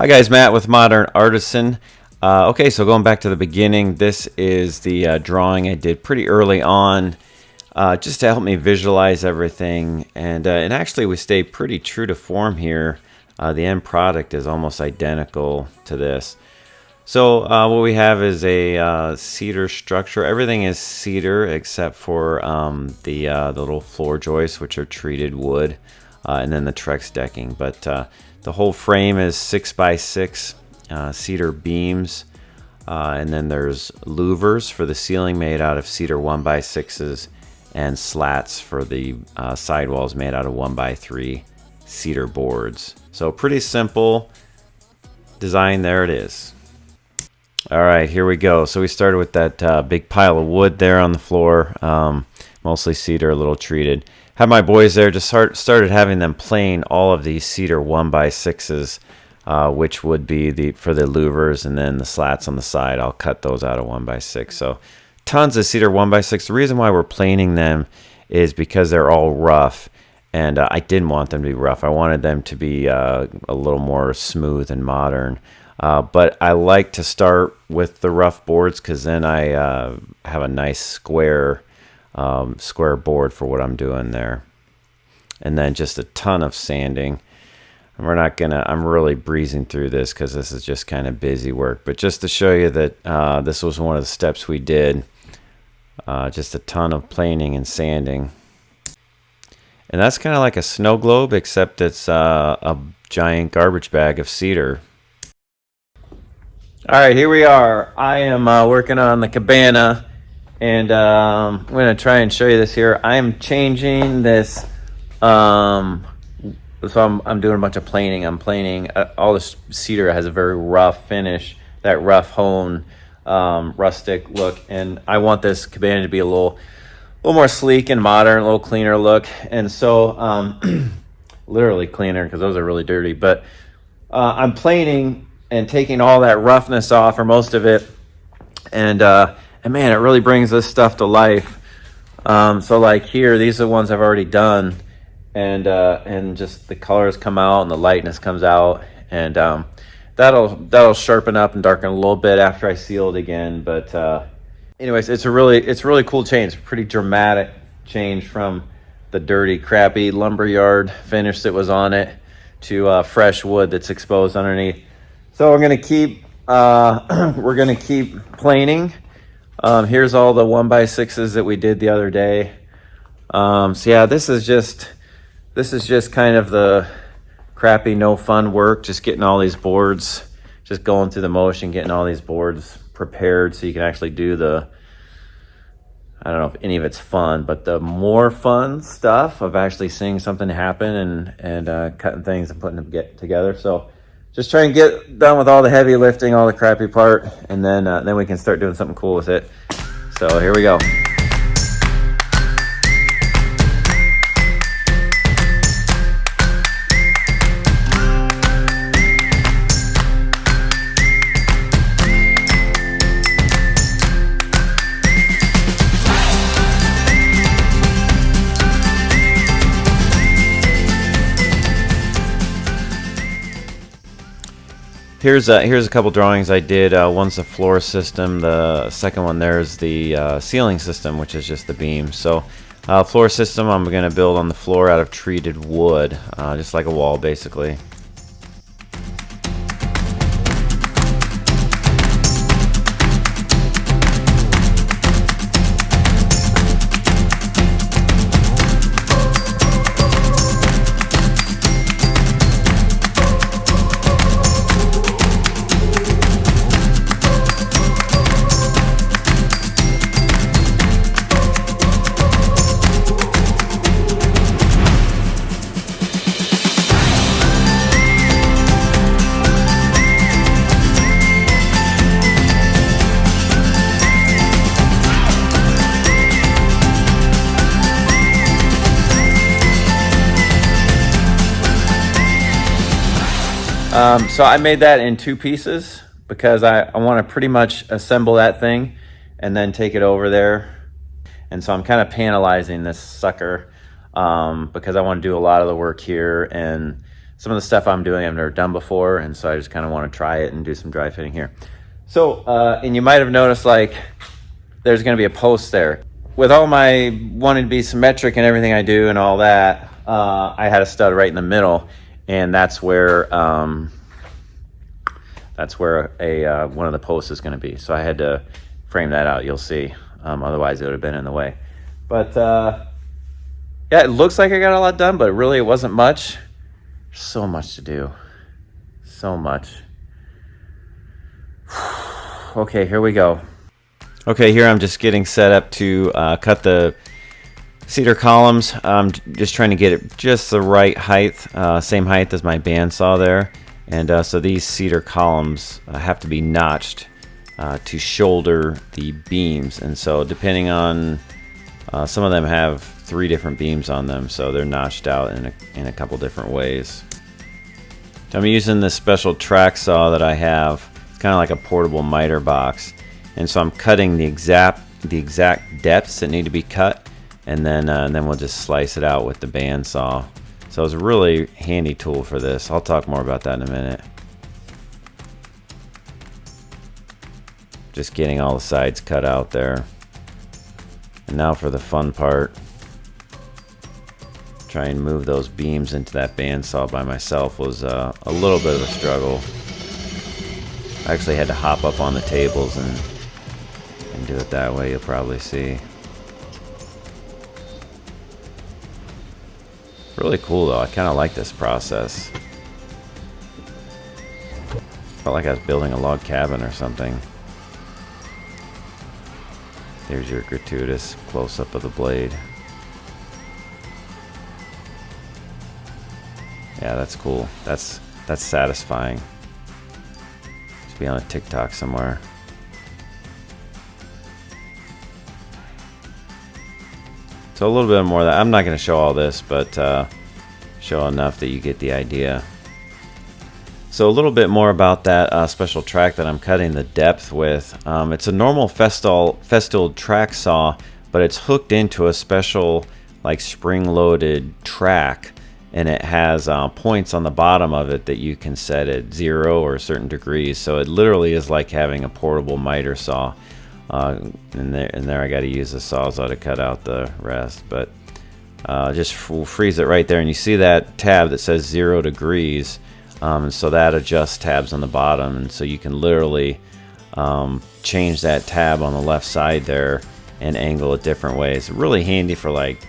Hi guys, Matt with Modern Artisan. Okay, so going back to the beginning, this is the drawing I did pretty early on, just to help me visualize everything. And actually we stay pretty true to form here. The end product is almost identical to this. So what we have is a cedar structure. Everything is cedar except for the little floor joists, which are treated wood, and then the Trex decking. But the whole frame is 6x6 cedar beams, and then there's louvers for the ceiling made out of cedar 1x6s, and slats for the sidewalls made out of 1x3 cedar boards. So pretty simple design. There it is. All right, here we go. So we started with that big pile of wood there on the floor, mostly cedar, a little treated. Had my boys there, just started having them plane all of these cedar 1x6s, which would be for the louvers, and then the slats on the side, I'll cut those out of 1x6. So tons of cedar 1x6. The reason why we're planing them is because they're all rough, and I didn't want them to be rough. I wanted them to be a little more smooth and modern. But I like to start with the rough boards because then I have a nice square board for what I'm doing there. And then just a ton of sanding. And I'm really breezing through this because this is just kind of busy work. But just to show you that this was one of the steps we did. Just a ton of planing and sanding. And that's kind of like a snow globe, except it's a giant garbage bag of cedar. All right, here we are. I am working on the Cabana, and I'm going to try and show you this here. I am changing this. So I'm doing a bunch of planing. I'm planing. All this cedar has a very rough finish, that rough hone, rustic look, and I want this Cabana to be a little more sleek and modern, a little cleaner look. And so, literally cleaner because those are really dirty. But I'm planing and taking all that roughness off, or most of it, and man, it really brings this stuff to life. So like here, these are the ones I've already done, and just the colors come out and the lightness comes out, and that'll sharpen up and darken a little bit after I seal it again. But anyways, it's a really cool change, pretty dramatic change from the dirty, crappy lumberyard finish that was on it to fresh wood that's exposed underneath. So we're gonna keep planing. Here's all the 1x6s that we did the other day. So yeah, this is just kind of the crappy, no fun work. Just getting all these boards, just going through the motion, getting all these boards prepared so you can actually do I don't know if any of it's fun, but the more fun stuff of actually seeing something happen and cutting things and putting them together. So just try and get done with all the heavy lifting, all the crappy part, and then we can start doing something cool with it. So here we go. Here's a couple drawings I did. One's the floor system. The second one there is the ceiling system, which is just the beam. So floor system, I'm going to build on the floor out of treated wood, just like a wall basically. So I made that in 2 pieces because I want to pretty much assemble that thing and then take it over there. And so I'm kind of panelizing this sucker because I want to do a lot of the work here. And some of the stuff I'm doing I've never done before, and so I just kind of want to try it and do some dry fitting here. So, and you might have noticed like there's going to be a post there. With all my wanting to be symmetric and everything I do and all that, I had a stud right in the middle, and that's where one of the posts is going to be. So I had to frame that out. You'll see. Otherwise, it would have been in the way. But yeah, it looks like I got a lot done, but really it wasn't much. There's so much to do. So much. Okay, here we go. Okay, here I'm just getting set up to cut the cedar columns. I'm just trying to get it just the right height, same height as my bandsaw there. And so these cedar columns have to be notched to shoulder the beams. And so depending on, some of them have 3 different beams on them, so they're notched out in a couple different ways. So I'm using this special Trex saw that I have. It's kind of like a portable miter box. And so I'm cutting the exact depths that need to be cut, and then we'll just slice it out with the bandsaw. So it's a really handy tool for this. I'll talk more about that in a minute. Just getting all the sides cut out there. And now for the fun part. Try and move those beams into that bandsaw by myself was a little bit of a struggle. I actually had to hop up on the tables and do it that way, you'll probably see. Really cool though, I kind of like this process. Felt like I was building a log cabin or something. There's your gratuitous close-up of the blade. Yeah, that's cool. That's satisfying. Should be on a TikTok somewhere. So a little bit more of that. I'm not going to show all this, but show enough that you get the idea. So a little bit more about that special track that I'm cutting the depth with. It's a normal festooled track saw, but it's hooked into a special like spring-loaded track, and it has points on the bottom of it that you can set at 0 or certain degrees. So it literally is like having a portable miter saw. And there I got to use the sawzall to cut out the rest, but just freeze it right there, and you see that tab that says 0 degrees, and so that adjusts tabs on the bottom, and so you can literally change that tab on the left side there and angle it different ways. Really handy for like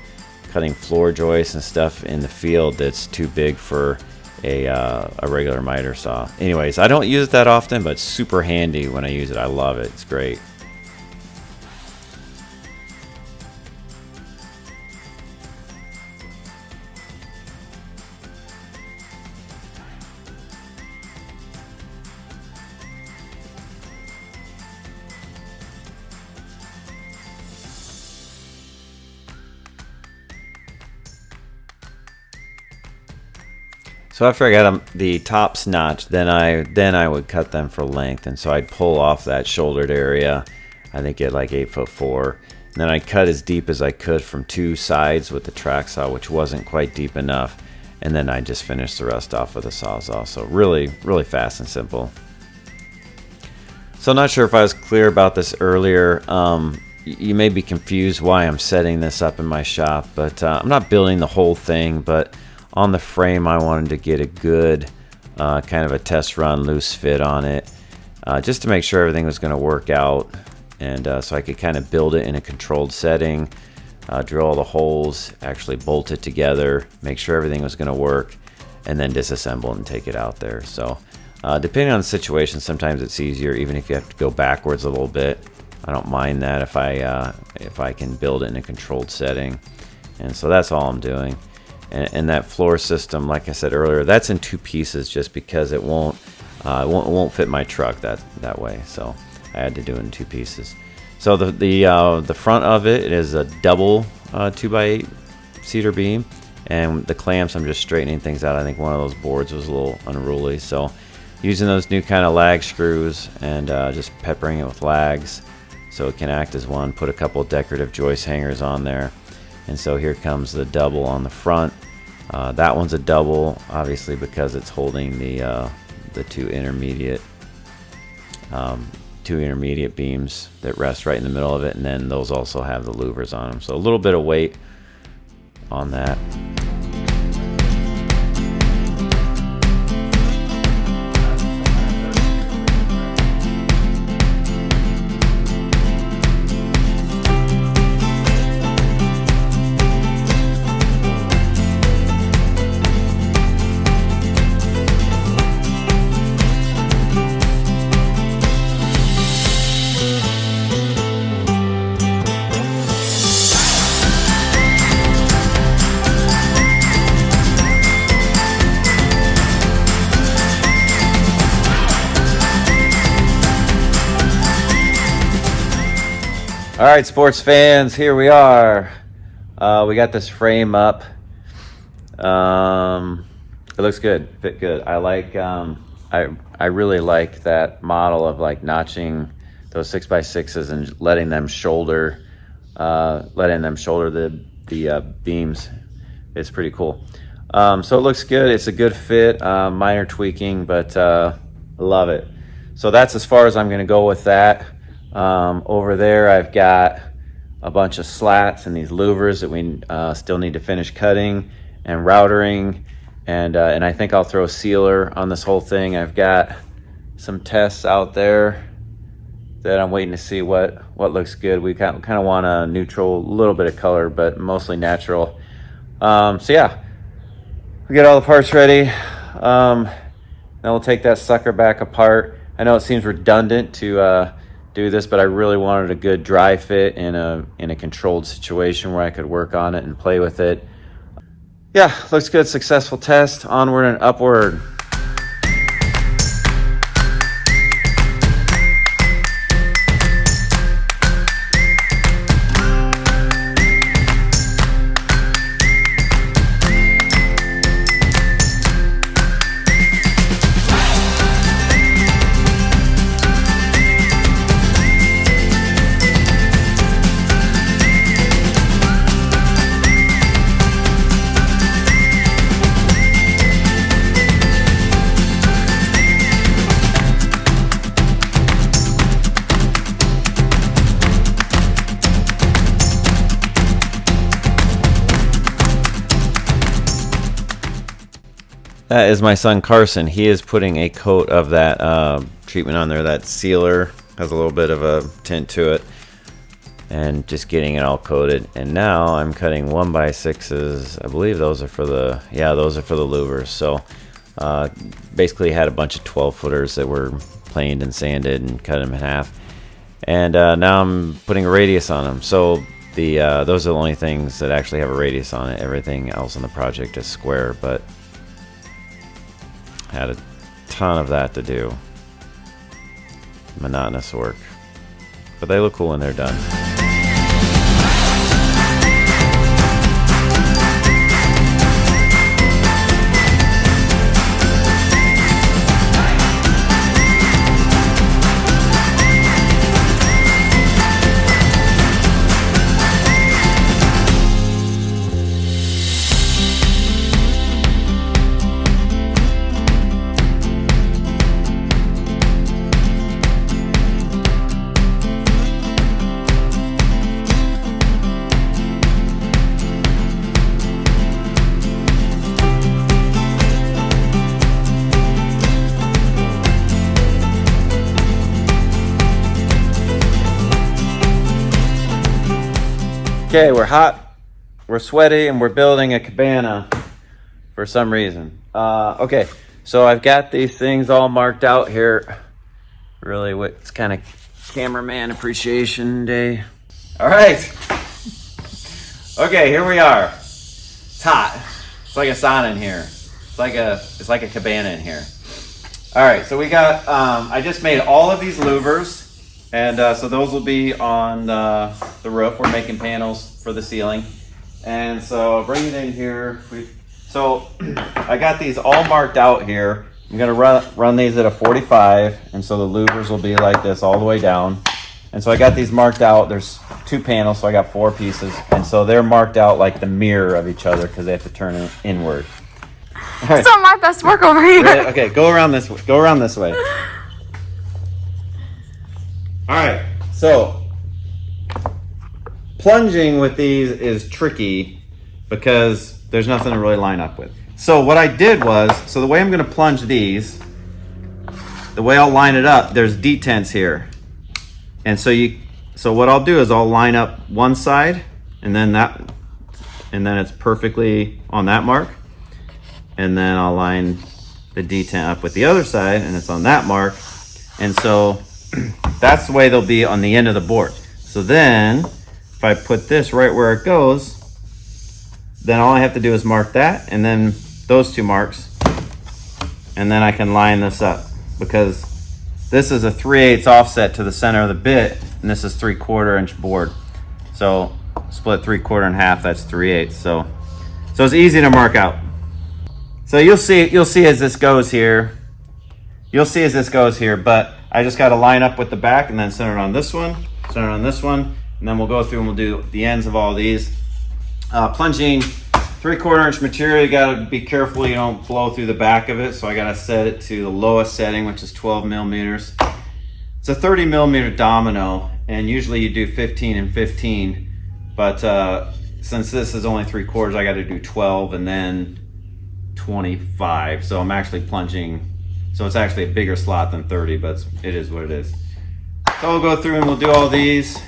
cutting floor joists and stuff in the field that's too big for a regular miter saw. Anyways, I don't use it that often, but it's super handy when I use it. I love it. It's great. So after I got the tops notched, then I would cut them for length, and so I'd pull off that shouldered area, I think at like 8'4", and then I'd cut as deep as I could from 2 sides with the track saw, which wasn't quite deep enough, and then I just finished the rest off with a sawzall. So really fast and simple. So I'm not sure if I was clear about this earlier. You may be confused why I'm setting this up in my shop, but I'm not building the whole thing, but on the frame I wanted to get a good kind of a test run loose fit on it, just to make sure everything was going to work out, and so I could kind of build it in a controlled setting, drill all the holes, actually bolt it together, make sure everything was going to work, and then disassemble it and take it out there. So depending on the situation, sometimes it's easier even if you have to go backwards a little bit. I don't mind that if I can build it in a controlled setting, and so that's all I'm doing. And that floor system, like I said earlier, that's in 2 pieces just because it won't fit my truck that way. So I had to do it in 2 pieces. So the front of it is a double 2x8 cedar beam, and the clamps, I'm just straightening things out. I think one of those boards was a little unruly, so using those new kind of lag screws and just peppering it with lags so it can act as one. Put a couple decorative joist hangers on there. And so here comes the double on the front. That one's a double, obviously, because it's holding the two intermediate beams that rest right in the middle of it, and then those also have the louvers on them. So a little bit of weight on that. All right, sports fans, here we are. We got this frame up. It looks good, fit good. I like, I really like that model of like notching those 6x6s and letting them shoulder the beams. It's pretty cool. So it looks good. It's a good fit. Minor tweaking, but I love it. So that's as far as I'm going to go with that. Over there I've got a bunch of slats and these louvers that we still need to finish cutting and routering, and I think I'll throw a sealer on this whole thing. I've got some tests out there that I'm waiting to see what looks good. We kind of want a neutral, a little bit of color, but mostly natural. So yeah, we get all the parts ready. Then we'll take that sucker back apart. I know it seems redundant to do this, but I really wanted a good dry fit in a controlled situation where I could work on it and play with it. Yeah, looks good. Successful test. Onward and upward. That is my son Carson. He is putting a coat of that treatment on there. That sealer has a little bit of a tint to it, and just getting it all coated. And now I'm cutting 1x6s. I believe those are for the louvers. So basically had a bunch of 12-footers that were planed and sanded and cut them in half. And now I'm putting a radius on them. So those are the only things that actually have a radius on it. Everything else on the project is square, but had a ton of that to do. Monotonous work. But they look cool when they're done. Okay, we're hot, we're sweaty, and we're building a cabana for some reason. Okay, so I've got these things all marked out here. Really, it's kind of cameraman appreciation day. All right. Okay, here we are. It's hot. It's like a sauna in here. It's like a cabana in here. All right, so we got. I just made all of these louvers. And so those will be on the roof. We're making panels for the ceiling. And so I'll bring it in here. So I got these all marked out here. I'm gonna run these at a 45. And so the louvers will be like this all the way down. And so I got these marked out. There's 2 panels, so I got 4 pieces. And so they're marked out like the mirror of each other because they have to turn inward. All right. It's not my best work over here. Okay, go around this way. Go around this way. All right, so plunging with these is tricky because there's nothing to really line up with. So what I did was, so the way I'm going to plunge these, the way I'll line it up, there's detents here. And so what I'll do is I'll line up one side and then it's perfectly on that mark. And then I'll line the detent up with the other side and it's on that mark. And so that's the way they'll be on the end of the board. So then if I put this right where it goes, then all I have to do is mark that and then those 2 marks, and then I can line this up because this is a 3/8 offset to the center of the bit and this is 3/4 inch board. So split 3/4 in half, that's 3/8. So it's easy to mark out. So you'll see as this goes here. You'll see as this goes here, but I just got to line up with the back and then center it on this one, center it on this one, and then we'll go through and we'll do the ends of all these. Plunging 3/4 inch material, you got to be careful you don't blow through the back of it. So I got to set it to the lowest setting, which is 12 millimeters. It's a 30 millimeter domino, and usually you do 15 and 15, but since this is only 3/4, I got to do 12 and then 25. So I'm actually plunging. So it's actually a bigger slot than 30, but it is what it is. So we'll go through and we'll do all these,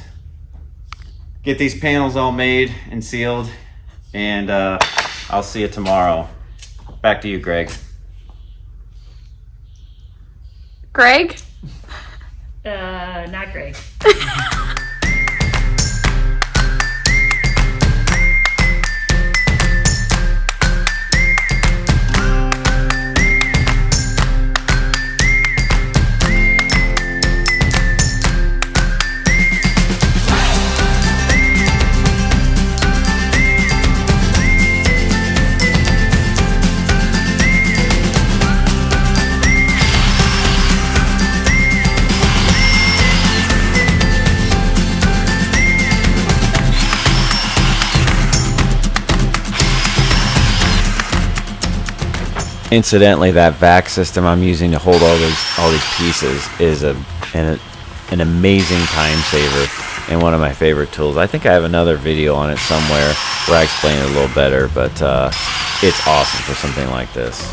get these panels all made and sealed, and I'll see you tomorrow. Back to you, Greg. Greg? Not Greg. Incidentally, that vac system I'm using to hold all these pieces is an amazing time saver and one of my favorite tools. I think I have another video on it somewhere where I explain it a little better, but it's awesome for something like this.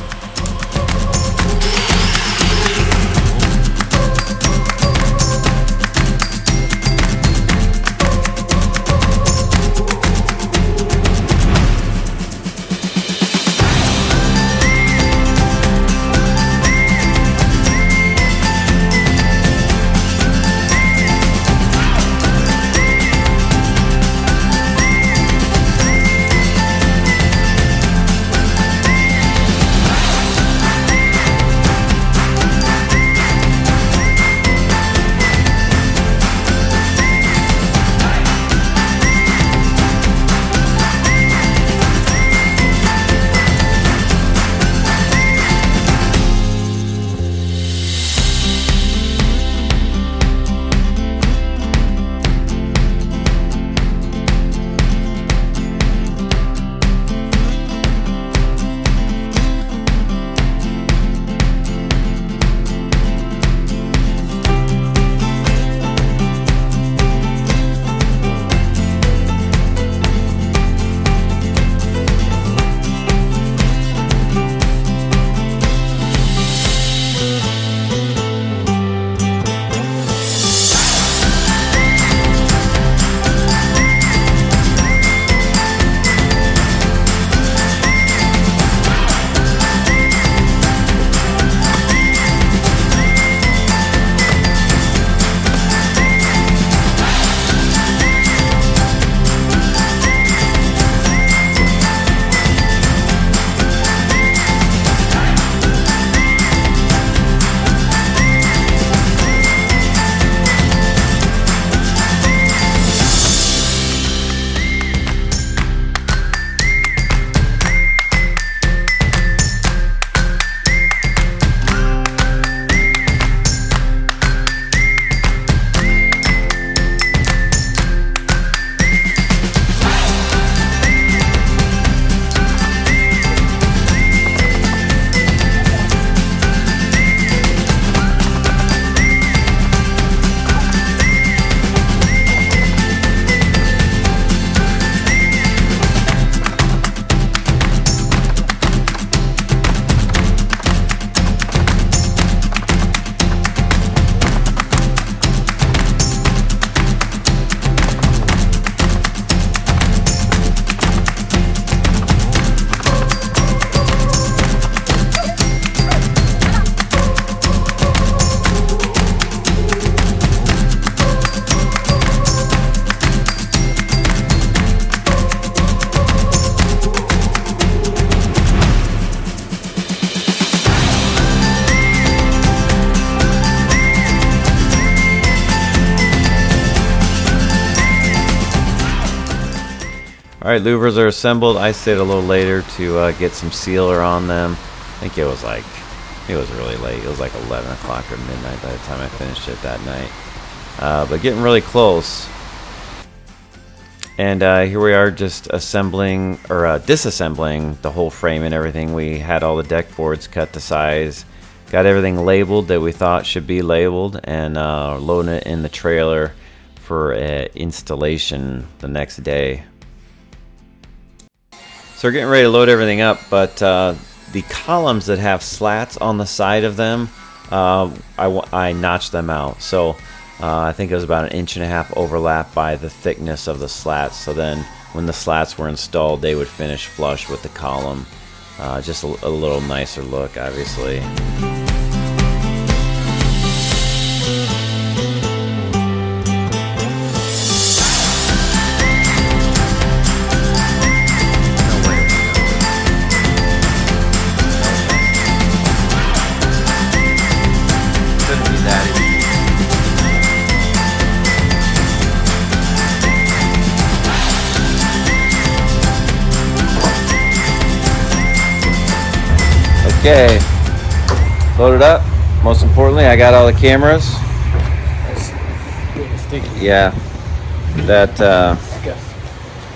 Alright, louvers are assembled. I stayed a little later to get some sealer on them. I think it was really late. It was like 11 o'clock or midnight by the time I finished it that night. But getting really close. And here we are just assembling, or disassembling the whole frame and everything. We had all the deck boards cut to size. Got everything labeled that we thought should be labeled, and loading it in the trailer for installation the next day. So we're getting ready to load everything up, but the columns that have slats on the side of them, I notched them out. So I think it was about 1.5 inch overlap by the thickness of the slats. So then when the slats were installed, they would finish flush with the column. Just a little nicer look, obviously. Okay, loaded up. Most importantly, I got all the cameras. Yeah, that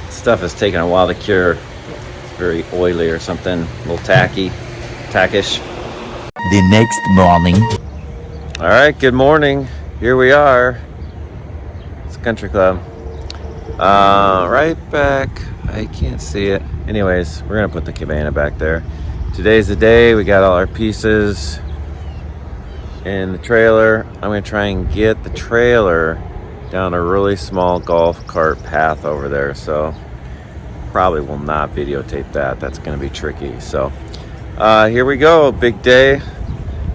stuff is taking a while to cure. It's very oily or something, a little tackish. The next morning. All right, good morning. Here we are. It's Country Club. Right back. I can't see it. Anyways, we're gonna put the cabana back there. Today's the day. We got all our pieces in the trailer. I'm going to try and get the trailer down a really small golf cart path over there. So probably will not videotape that. That's going to be tricky. So here we go. Big day.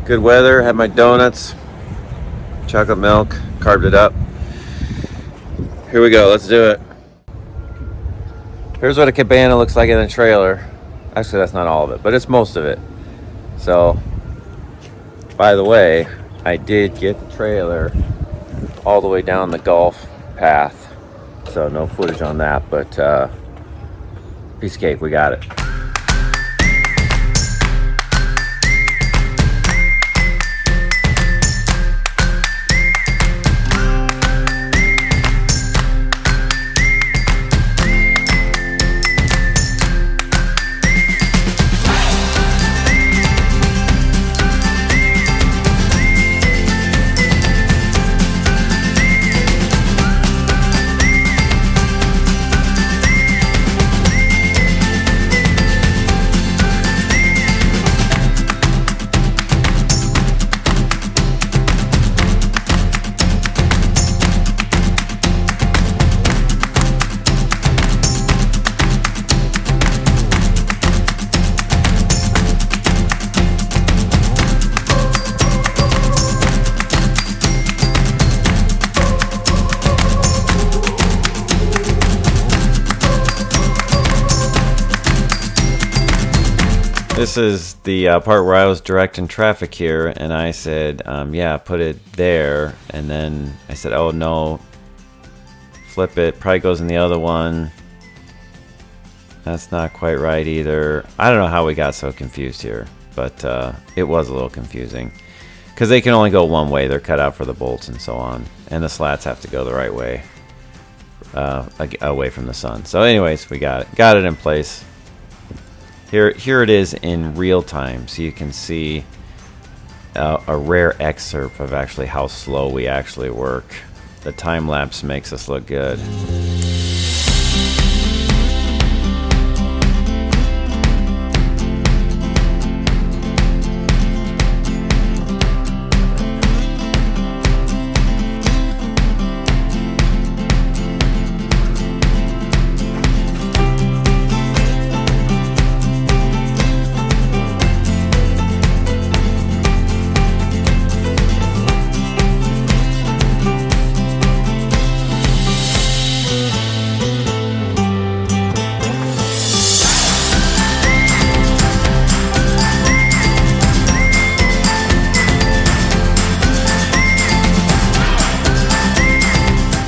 Good weather. Had my donuts, chocolate milk, carved it up. Here we go. Let's do it. Here's what a cabana looks like in a trailer. Actually, that's not all of it, but it's most of it. So, by the way, I did get the trailer all the way down the golf path. So, no footage on that, but piece of cake, we got it. This is the part where I was directing traffic here, and I said, yeah, put it there. And then I said, oh no, flip it, probably goes in the other one. That's not quite right either. I don't know how we got so confused here, but it was a little confusing. Because they can only go one way, they're cut out for the bolts and so on. And the slats have to go the right way, away from the sun. So anyways, we got it in place. Here it is in real time, so you can see a rare excerpt of actually how slow we actually work. The time lapse makes us look good.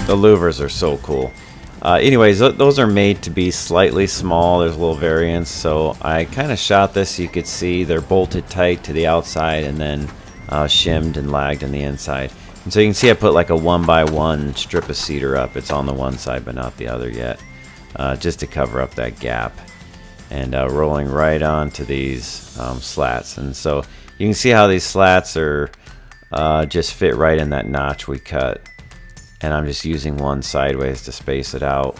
The louvers are so cool. Anyways, those are made to be slightly small. There's a little variance, so I kind of shot this so you could see they're bolted tight to the outside and then shimmed and lagged on the inside. And so you can see I put like a 1x1 strip of cedar up. It's on the one side but not the other yet, just to cover up that gap. And rolling right onto these slats. And so you can see how these slats are just fit right in that notch we cut. And I'm just using one sideways to space it out.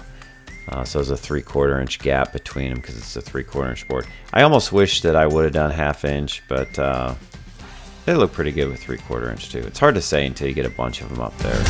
So there's a 3/4 inch gap between them because it's a 3/4 inch board. I almost wish that I would have done 1/2 inch, but they look pretty good with 3/4 inch too. It's hard to say until you get a bunch of them up there.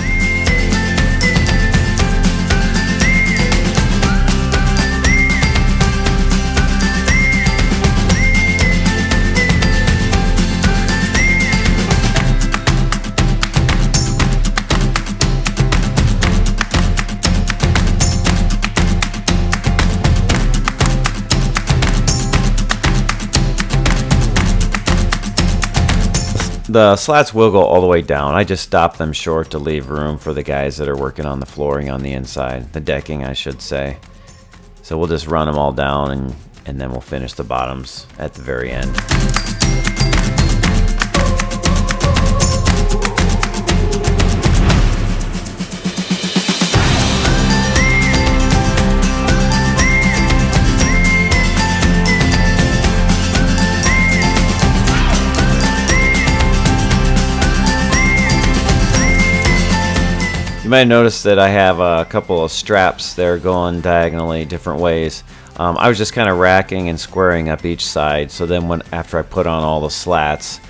The slats will go all the way down. I just stopped them short to leave room for the guys that are working on the flooring on the inside. The decking, I should say. So we'll just run them all down and then we'll finish the bottoms at the very end. You might notice that I have a couple of straps there going diagonally different ways. I was just kind of racking and squaring up each side, so then after I put on all the slats,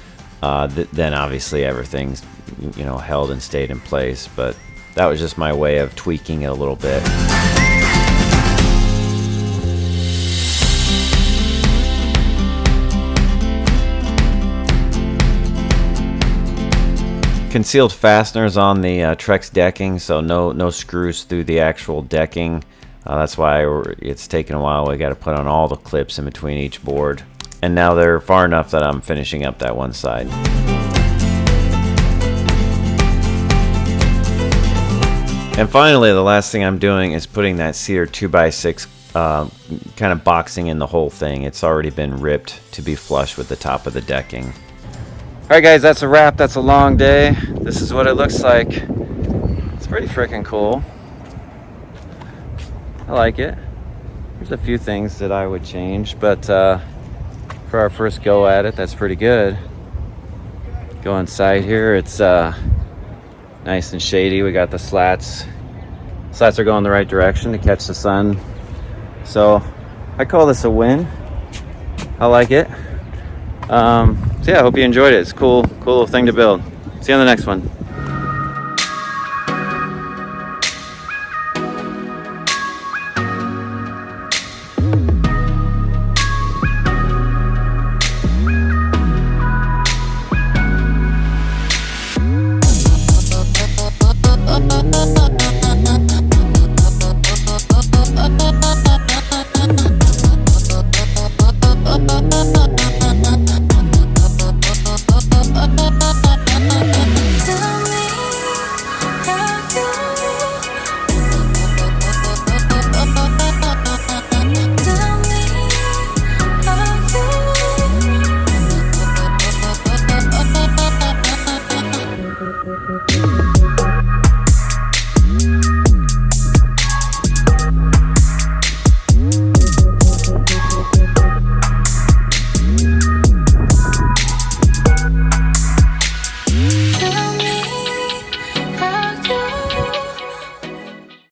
then obviously everything's held and stayed in place. But that was just my way of tweaking it a little bit. Concealed fasteners on the Trex decking, so no screws through the actual decking. That's why it's taken a while. We got to put on all the clips in between each board. And now they're far enough that I'm finishing up that one side. And finally, the last thing I'm doing is putting that cedar 2x6 kind of boxing in the whole thing. It's already been ripped to be flush with the top of the decking. Alright guys, that's a wrap. That's a long day. This is what it looks like. It's pretty freaking cool. I like it. There's a few things that I would change, but for our first go at it, that's pretty good. Go inside here, it's nice and shady. We got the slats. Slats are going the right direction to catch the sun. So I call this a win. I like it. So yeah, I hope you enjoyed it. It's a cool little thing to build. See you on the next one.